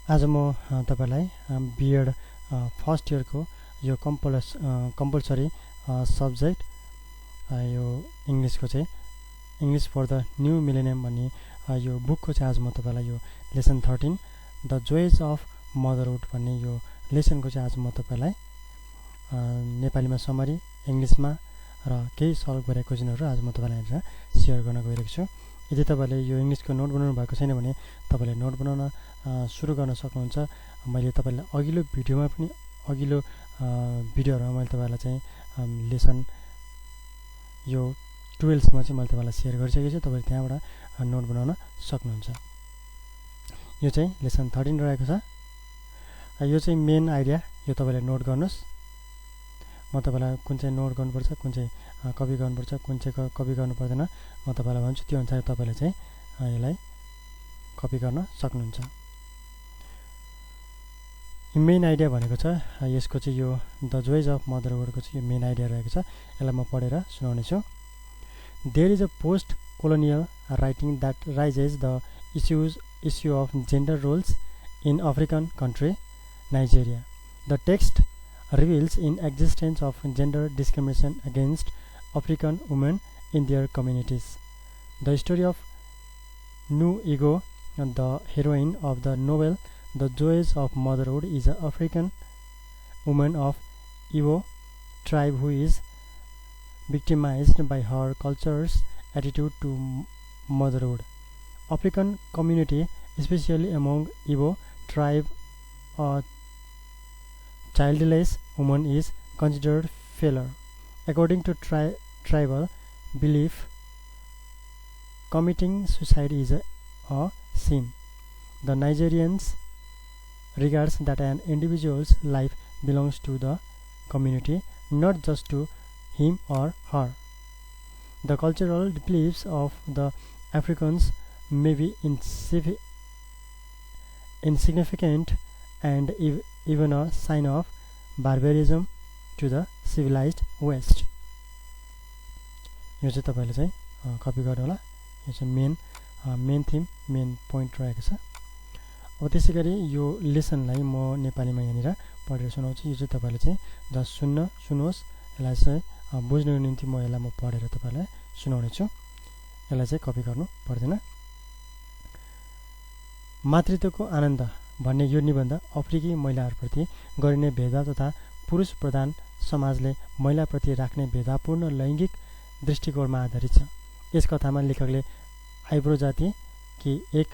आज म तपाईलाई B.Ed फर्स्ट इयरको यो कम्पल्सरी सब्जेक्ट यो इङ्ग्लिसको चाहिँ English for the new millennium भन्ने यो बुकको चाहिँ आज म तपाईलाई यो lesson 13 the joys of motherhood भन्ने यो लेसनको चाहिँ आज म तपाईलाई नेपालीमा समरी इङ्ग्लिसमा र केही सल्भ गरेको क्वेशनहरू आज म तपाईलाई सेयर गर्न गइरहेको छु। यदि तपाईले यो इङ्ग्लिसको नोट बनाउनु भएको छैन भने तपाईले नोट बनाउन सुरु गर्न सक्नुहुन्छ। मैले तपाईलाई अघिल्लो भिडियोहरुमा मैले तपाईलाई चाहिँ लेसन यो 12 मा चाहिँ मैले तपाईलाई शेयर गरिसकेको छु। तपाईले त्यहाँबाट नोट बनाउन सक्नुहुन्छ। यो चाहिँ लेसन 13 रहेको छ। यो चाहिँ मेन आइडिया यो तपाईले नोट गर्नुस्। म तपाईलाई कुन चाहिँ नोट गर्नुपर्छ, कुन चाहिँ कपी गर्नुपर्छ, कुन चाहिँ कपी गर्नु पर्दैन म तपाईलाई भन्छु। त्यो अनुसार तपाईले चाहिँ यसलाई कपी गर्न सक्नुहुन्छ। मेन आइडिया भनेको छ यसको चाहिँ यो द जोइज अफ मदरहुडको चाहिँ यो मेन आइडिया रहेको छ। यसलाई म पढेर सुनाउने छु। There is a post colonial writing that raises the issue of gender roles in African country Nigeria. The text reveals in existence of gender discrimination against African women in their communities. The story of Nu Ego, the heroine of the novel The Joys of Motherhood, is an African woman of Igbo tribe who is victimized by her culture's attitude to motherhood. African community, especially among Igbo tribe, a childless woman is considered failure. According to tribal belief, committing suicide is a sin. The Nigerians regards that an individual's life belongs to the community, not just to him or her. The cultural beliefs of the Africans may be insignificant and even a sign of barbarism to the civilized West. यो चाहिँ तपाईले चाहिँ copy गर्नु होला। यो चाहिँ main theme, main point रहेको छ। अब त्यसैगरी यो लेसनलाई म नेपालीमा यहाँनिर पढेर सुनाउँछु। यो चाहिँ तपाईले चाहिँ जस्ट सुन्नुहोस्। यसलाई चाहिँ बुझ्नको निम्ति म यसलाई पढेर तपाईलाई सुनाउने छु। यसलाई चाहिँ कपी गर्नु पर्दैन। मातृत्वको आनन्द भन्ने यो निबन्ध अफ्रिकी महिलाहरूप्रति गरिने भेदभाव तथा पुरुष प्रधान समाजले महिलाप्रति राख्ने भेदभावपूर्ण लैङ्गिक दृष्टिकोणमा आधारित छ। यस कथामा लेखकले आइब्रो जाति कि एक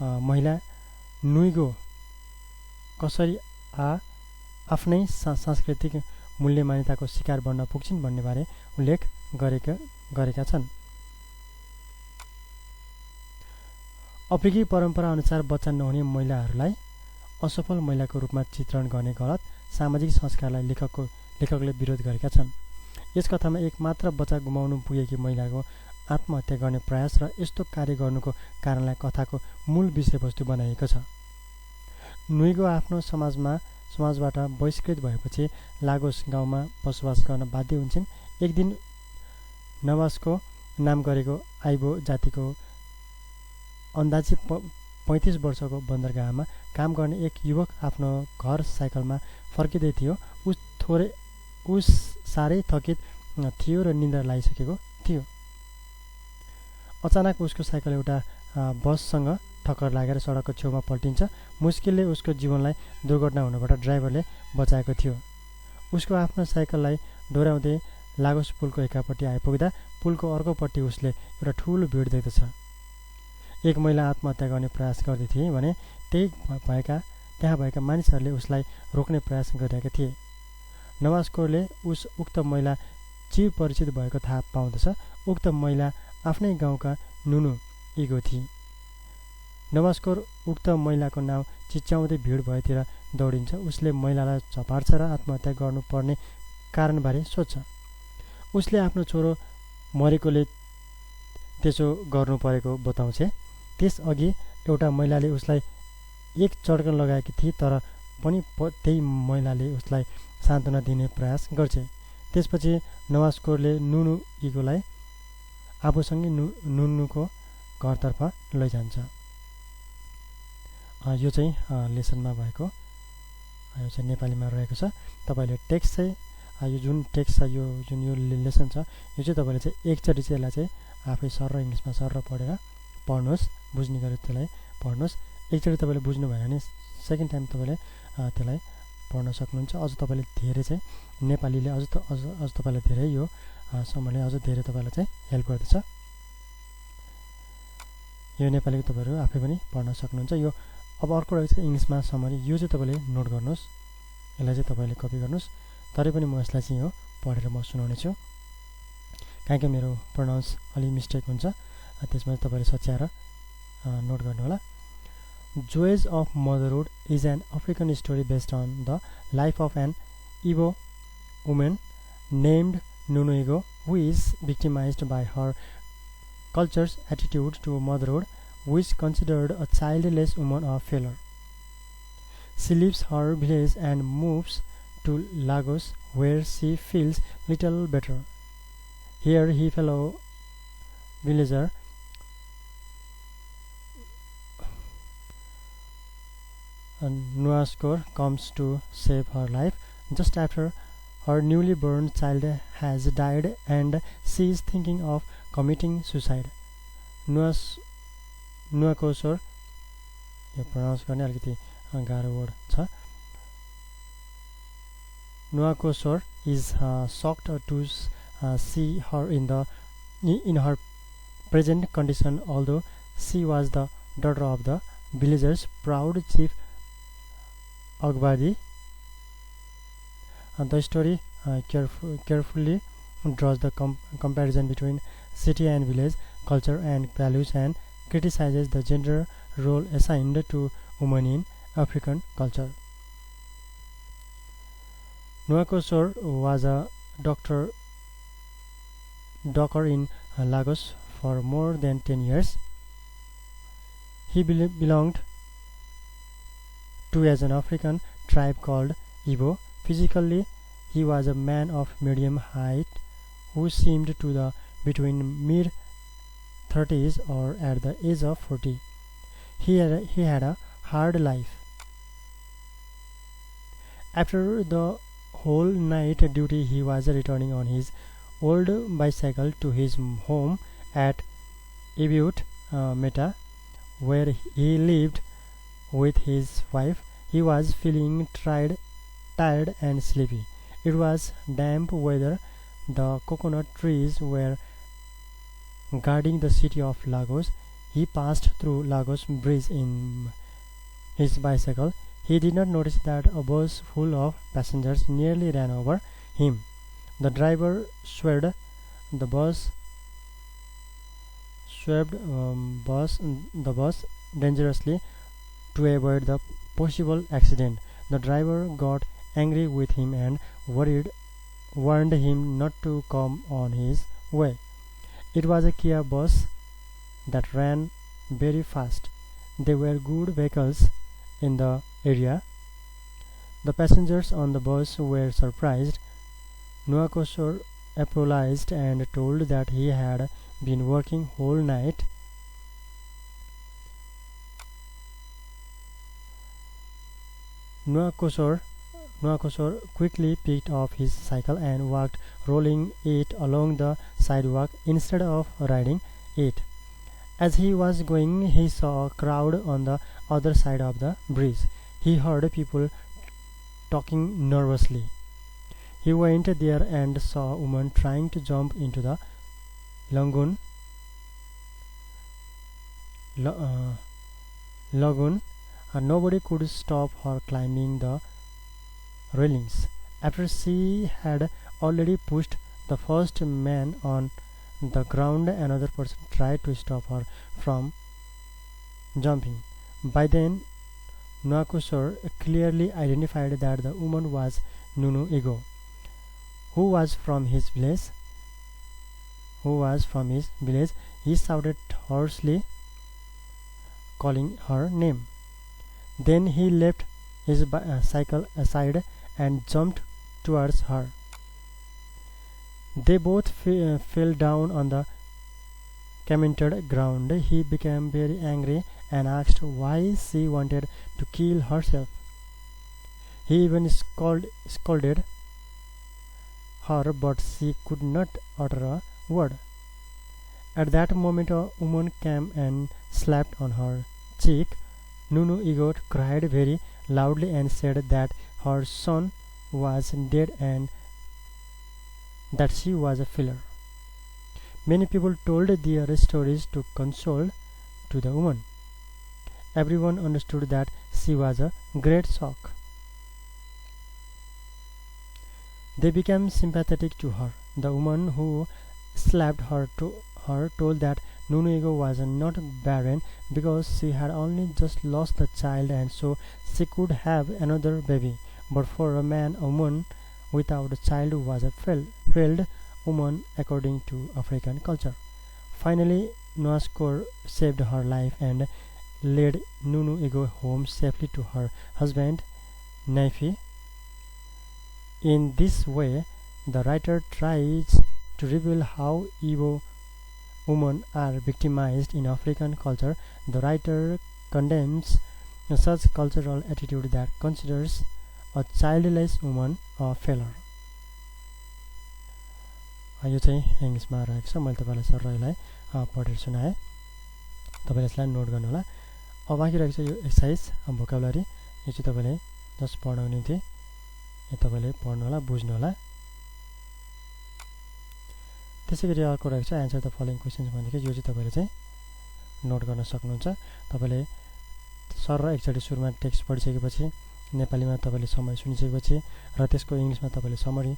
महिला नुइगो कसरी आफ्नै सांस्कृतिक मूल्य मान्यताको शिकार बन्न पुग्छिन् भन्ने बारे उल्लेख गरेका छन्। अफ्रिकी परम्परा अनुसार बच्चा नहुने महिलाहरूलाई असफल महिलाको रूपमा चित्रण गर्ने गलत सामाजिक संस्कारलाई लेखकले विरोध गरेका छन्। यस कथामा एक मात्र बच्चा गुमाउनु पुगेकी महिलाको आत्महत्या गर्ने प्रयास र यस्तो कार्य गर्नुको कारणलाई कथाको मूल विषयवस्तु बनाएको छ। नुइगो आफ्नो समाजबाट बहिष्कृत भएपछि लागोस गाउँमा बसोबास गर्न बाध्य हुन्छन्। एक दिन नवासको नाम गरेको आइबो जातिको अन्दाजी 35 वर्षको बन्दरगाहमा काम गर्ने एक युवक आफ्नो घर साइकलमा फर्किँदै थियो। उस साह्रै थकित थियो र निन्द्रा लागिसकेको थियो। अचानक उसको साइकल एउटा बससँग ठक्कर लागेर सडकको छेउमा पल्टिन्छ। मुस्किलले उसको जीवनलाई दुर्घटना हुनबाट ड्राइभरले बचाएको थियो। उसको आफ्नो साइकललाई डोर्याउँदै लागोस पुलको एकापट्टि आइपुग्दा पुलको अर्कोपट्टि उसले एउटा ठूलो भिड देख्दछ। एक महिला आत्महत्या गर्ने प्रयास गर्दै थिए भने त्यहाँ भएका मानिसहरूले उसलाई रोक्ने प्रयास गरिरहेका थिए। नवासकोरले उक्त महिला चिर परिचित भएको थाहा पाउँदछ। उक्त महिला आफ्नै गाउँका नुनु इगो थिए। नवासकोर उक्त महिलाको नाम चिच्याउँदै भिड भएतिर दौडिन्छ। उसले महिलालाई झपार्छ र आत्महत्या गर्नुपर्ने कारणबारे सोध्छ। उसले आफ्नो छोरो मरेकोले त्यसो गर्नु परेको बताउँछ। त्यसअघि एउटा महिलाले उसलाई एक चड्कन लगाएकी थिए, तर पनि त्यही महिलाले उसलाई सान्त्वना दिने प्रयास गर्छ। त्यसपछि नवासकोरले नुनु इगोलाई आफूसँगै नुनुको घरतर्फ लैजान्छ। यो चाहिँ लेसनमा भएको यो चाहिँ नेपालीमा रहेको छ। तपाईँले टेक्स्ट चाहिँ यो जुन टेक्स्ट छ यो जुन यो लेसन छ यो चाहिँ तपाईँले चाहिँ एकचोटि चाहिँ यसलाई चाहिँ आफै सर र इङ्ग्लिसमा सर र पढेर पढ्नुहोस्, बुझ्ने गरी त्यसलाई पढ्नुहोस्। एकचोटि तपाईँले बुझ्नु भयो भने सेकेन्ड टाइम तपाईँले त्यसलाई पढ्न सक्नुहुन्छ। अझ तपाईँले धेरै चाहिँ नेपालीले अझ तपाईँलाई धेरै यो समयले अझ धेरै तपाईँलाई चाहिँ हेल्प गर्दछ। यो नेपालीको तपाईँहरू आफै पनि पढ्न सक्नुहुन्छ। यो अब अर्को रहेको चाहिँ इङ्ग्लिसमा समरी, यो चाहिँ तपाईँले नोट गर्नुहोस्, यसलाई चाहिँ तपाईँले कपी गर्नुहोस्। तरै पनि म यसलाई चाहिँ यो पढेर म सुनाउने छु, काहीँ मेरो प्रोनाउन्स अलि मिस्टेक हुन्छ, त्यसमा तपाईँले सच्याएर नोट गर्नु होला। Joys of Motherhood is an African story based on the life of an Igbo woman named Nunu Igbo, who is victimized by her culture's attitude to motherhood, which considered a childless woman a failure. She leaves her village and moves to Lagos, where she feels little better. Here, her fellow villager Nuascore comes to save her life just after her newly born child has died and she is thinking of committing suicide. Nuakosor, यो pronounce गर्ने अलिकति गाह्रो word छ। Nuakosor is shocked to see her in her present condition, although she was the daughter of the villager's proud chief Agbadi. The story carefully draws the comparison between city and village culture and values and criticizes the gender role assigned to women in African culture. Nuakosor was a doctor in Lagos for more than 10 years. He belonged to an African tribe called Igbo. Physically, he was a man of medium height who seemed to be between mid-30s or at the age of 40. He had a hard life. After the whole night duty, he was returning on his old bicycle to his home at Ibiut Meta, where he lived with his wife. He was feeling tired and sleepy. It was damp weather. The coconut trees were guarding the city of Lagos. He passed through Lagos Bridge in his bicycle. He did not notice that a bus full of passengers nearly ran over him. The driver swerved the bus dangerously to avoid the possible accident. The driver got angry with him and warned him not to come on his way. It was a Kia bus that ran very fast. They were good vehicles in the area. The passengers on the bus were surprised. Nuakosor apologized and told that he had been working whole night. Nuakosor quickly picked up his cycle and walked, rolling it along the sidewalk instead of riding it. As he was going, he saw a crowd on the other side of the bridge. He heard people talking nervously. He went there and saw a woman trying to jump into the lagoon. Nobody could stop her climbing the railings. After she had already pushed the first man on the ground, another person tried to stop her from jumping. By then, Nuakosor clearly identified that the woman was Nunu Igbo, who was from his village. He shouted hoarsely, calling her name. Then he left his cycle aside and jumped towards her. They both fell down on the cemented ground. He became very angry and asked why she wanted to kill herself. He even scolded her, but she could not utter a word. At that moment, a woman came and slapped on her cheek. Nunu Ego cried very loudly and said that her son was dead and that she was a failure. Many people told their stories to console to the woman. Everyone understood that she was a great shock. They became sympathetic to her. The woman who slapped her told that Nunu Ego was not barren because she had only just lost the child and so she could have another baby. But for a man, a woman without a child was a failed woman according to African culture. Finally, Noaskor saved her life and led Nunu Ego home safely to her husband, Naifi. In this way, the writer tries to reveal how Igbo women are victimized in African culture. The writer condemns such cultural attitude that considers a childless woman a failure. यो चाहिँ इङ्ग्लिसमा रहेको छ। मैले तपाईलाई सरलाई पढेर सुनाएँ। तपाईले यसलाई नोट गर्नु होला। अब बाँकी रहेको छ यो एक्सरसाइज भोकाबुलरी। यो चाहिँ तपाईले जस्ट पढ्नको निम्ति यो तपाईले पढ्नु होला, बुझ्नु होला। त्यसैगरी अर्को रहेको छ एन्सर द फलोइङ क्वेशन्स भनेको यो चाहिँ तपाईले चाहिँ नोट गर्न सक्नुहुन्छ। तपाईले सर र एकचोटि सुरुमा टेक्स्ट पढिसकेपछि नेपालीमा तपाईले समरी सुनिसकेपछि र त्यसको इङ्ग्लिसमा तपाईले समरी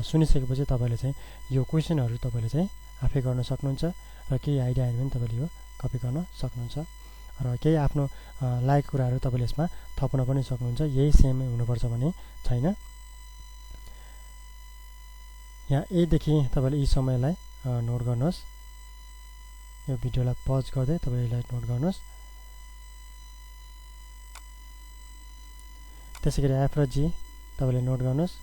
सुनिसकेपछि तपाईले चाहिँ यो क्वेशनहरु तपाईले चाहिँ आफै गर्न सक्नुहुन्छ र केही आइडिया आयो भने तपाईले यो कपी गर्न सक्नुहुन्छ र केही आफ्नो लागेको कुराहरु तपाईले यसमा थप्न पनि सक्नुहुन्छ। यही सेम हुनुपर्छ भन्ने छैन। यहाँ ए देखि तपाईले यी समयलाई नोट गर्नुहोस्। यो भिडियोलाई पज गर्दै तपाईले यसलाई नोट गर्नुहोस्। त्यसैगरी एफ र जी तपाईले नोट गर्नुहोस्।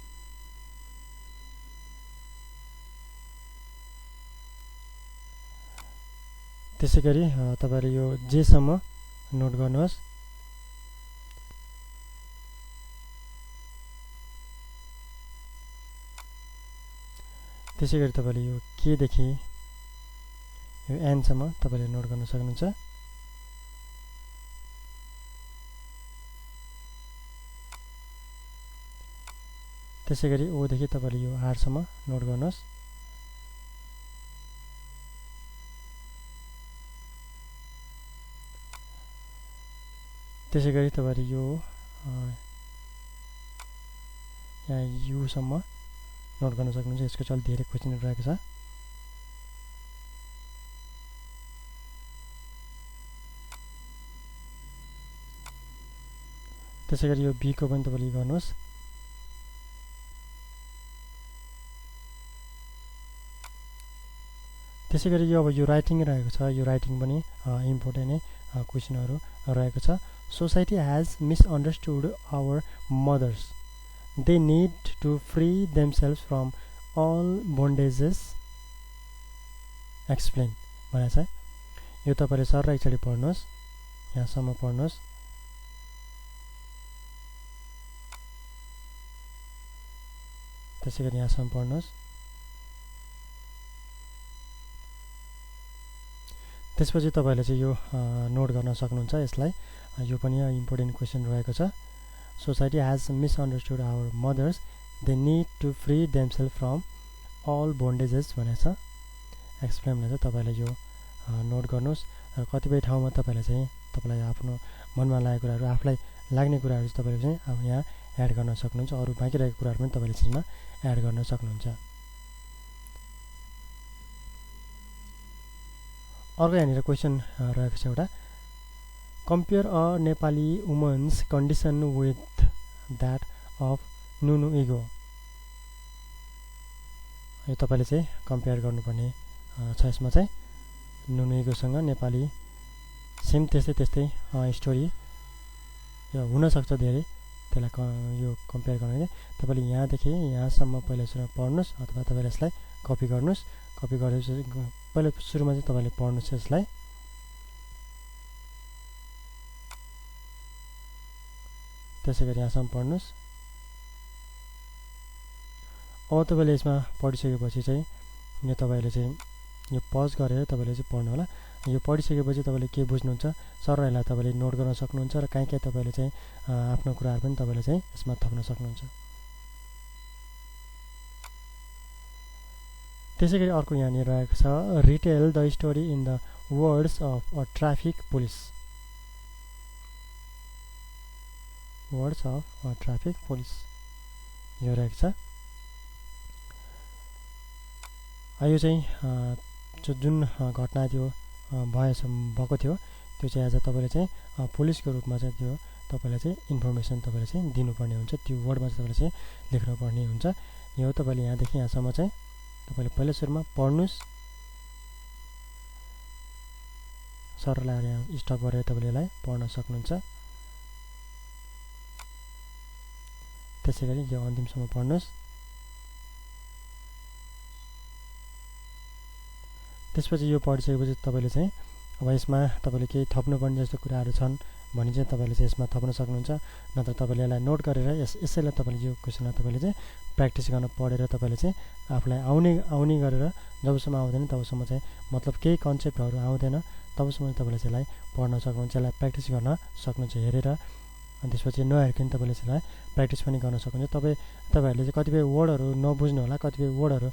त्यसैगरी तपाईले यो जे सम्म नोट गर्नुहोस्। त्यसैगरी तपाईले यो के देखि यो एन सम्म तपाईले नोट गर्न सक्नुहुन्छ। त्यसैगरी ओ देखि तपाईले यो आर सम्म नोट गर्नुहोस्। त्यसैगरी तपाईले यो यहाँ यु सम्म नोट गर्न सक्नुहुन्छ। यसको चाहिँ धेरै क्वेशनहरु रहेको छ। त्यसैगरी यो बी को पनि तपाईले गर्नुहोस्। त्यसैगरी यो अब यो राइटिङ रहेको छ। यो राइटिङ पनि इम्पोर्टेन्ट नै क्वेशनहरु रहेको छ। Society has misunderstood our mothers. They need to free themselves from all bondages. Explain. भनेको छ। यो तपाईले सर र एकचोटि पढ्नुहोस्। यहाँसम्म पढ्नुहोस्। त्यसैगरी यहाँसम्म पढ्नुहोस्। त्यसपछि तपाईले चाहिँ यो नोट गर्न सक्नुहुन्छ। यसलाई यो पनि इम्पोर्टेन्ट क्वेशन रहेको छ। Society has misunderstood our mothers. They need to free themselves from all bondages भनेको छ। एक्सप्लेन भनेको तपाईले यो नोट गर्नुहोस् र कतिपय ठाउँमा तपाईले चाहिँ तपाईलाई आफ्नो मनमा लागेको कुराहरु आफुलाई लाग्ने कुराहरु तपाईले चाहिँ अब यहाँ एड गर्न सक्नुहुन्छ। अरु बाँकी रहेको कुराहरु पनि तपाईले यसमा एड गर्न सक्नुहुन्छ। अर्को यहाँनिर क्वेशन रहेको छ एउटा। Compare a Nepali woman's condition with that of Nunu Ego. यो तपाईले चाहिँ कम्पेयर गर्नुपर्ने छ। यसमा चाहिँ नुनु इगो सँग नेपाली सेम त्यस्तै स्टोरी यो हुन सक्छ धेरै। त्यसलाई यो कम्पेयर गर्ने तपाईले यहाँ देखि यहाँसम्म पहिला सुरु पढ्नुस् अथवा तपाईले यसलाई कपी गर्नुस्। कपी गरेपछि पहिला सुरुमा चाहिँ तपाईले पढ्नुस् यसलाई। त्यसै गरी यहाँसम्म पढ्नुहोस्। अब तपाईँले यसमा पढिसकेपछि चाहिँ यो तपाईँले चाहिँ यो पज गरेर तपाईँले चाहिँ पढ्नु होला। यो पढिसकेपछि तपाईँले के बुझ्नुहुन्छ सर यसलाई तपाईँले नोट गर्न सक्नुहुन्छ र कहीँ तपाईँले चाहिँ आफ्नो कुराहरू पनि तपाईँले चाहिँ यसमा थप्न सक्नुहुन्छ। त्यसै गरी अर्को यहाँनिर रहेको छ retail the story in the words of a traffic police. Words of a traffic police यो रहेको छ। यो चाहिँ जुन घटना त्यो भएको थियो त्यो चाहिँ आज तपाईँले चाहिँ पुलिसको रूपमा चाहिँ त्यो तपाईँले चाहिँ इन्फर्मेसन तपाईँले चाहिँ दिनुपर्ने हुन्छ। त्यो वर्डमा चाहिँ तपाईँले चाहिँ लेख्नुपर्ने हुन्छ। यो तपाईँले यहाँदेखि यहाँसम्म चाहिँ तपाईँले पहिलो सुरुमा पढ्नुहोस्। सरलाई यहाँ स्टप गरेर तपाईँले यसलाई पढ्न सक्नुहुन्छ। त्यसै गरी यो अन्तिमसम्म पढ्नुहोस्। त्यसपछि यो पढिसकेपछि तपाईँले चाहिँ अब यसमा तपाईँले केही थप्नुपर्ने जस्तो कुराहरू छन् भने चाहिँ तपाईँले चाहिँ यसमा थप्न सक्नुहुन्छ। नत्र तपाईँले यसलाई नोट गरेर यसैलाई तपाईँले यो क्वेसनलाई तपाईँले चाहिँ प्र्याक्टिस गर्न पढेर तपाईँले चाहिँ आफूलाई आउने गरेर जबसम्म आउँदैन तबसम्म चाहिँ मतलब केही कन्सेप्टहरू आउँदैन तबसम्म तपाईँले चाहिँ यसलाई पढ्न सक्नुहुन्छ, यसलाई प्र्याक्टिस गर्न सक्नुहुन्छ हेरेर। अनि त्यसपछि नहेरिकन तपाईँले यसलाई प्र्याक्टिस पनि गर्न सक्नुहुन्छ। तपाईँहरूले चाहिँ कतिपय वर्डहरू नबुझ्नु होला, कतिपय वर्डहरू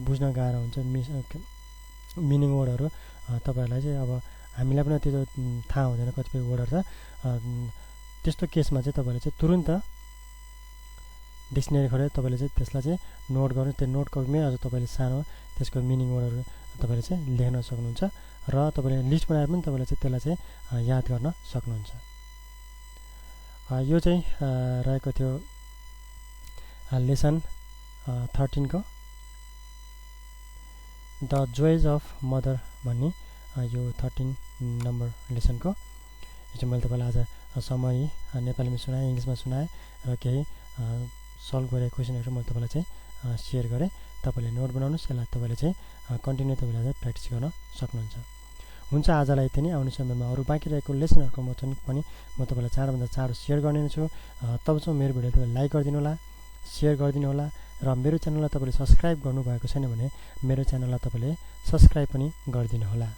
बुझ्न गाह्रो हुन्छ, मिनिङ वर्डहरू तपाईँहरूलाई चाहिँ अब हामीलाई पनि त्यो थाहा हुँदैन कतिपय वर्डहरू छ। त्यस्तो केसमा चाहिँ तपाईँले चाहिँ तुरुन्त डिक्सनेरी खोलेर तपाईँले चाहिँ त्यसलाई चाहिँ नोट गर्नु। त्यो नोट कपीमै अझ तपाईँले सानो त्यसको मिनिङ वर्डहरू तपाईँले चाहिँ लेख्न सक्नुहुन्छ र तपाईँले लिस्ट बनाएर पनि तपाईँले चाहिँ त्यसलाई चाहिँ याद गर्न सक्नुहुन्छ। यो चाहिँ रहेको थियो लेसन 13 को द जोइज अफ मदर भन्ने यो 13 नम्बर लेसनको यो चाहिँ मैले तपाईँलाई आज समय नेपालीमा सुनाएँ, इङ्ग्लिसमा सुनाएँ र केही सल्भ गरेको क्वेसनहरू मैले तपाईँलाई चाहिँ सेयर गरेँ। तपाईँले नोट बनाउनुहोस्, यसलाई तपाईँले चाहिँ कन्टिन्यू तपाईँले चाहिँ प्र्याक्टिस गर्न सक्नुहुन्छ। हुन्छ आजलाई यति नै। आउने समयमा अरू बाँकी रहेको लेसनहरूको म पनि म तपाईँलाई चाँडोभन्दा चाँडो सेयर गर्ने छु। तबसम्म मेरो भिडियो तपाईँले लाइक गरिदिनु होला, सेयर गरिदिनु होला र मेरो च्यानललाई तपाईँले सब्सक्राइब गर्नुभएको छैन भने मेरो च्यानललाई तपाईँले सब्सक्राइब पनि गरिदिनु होला।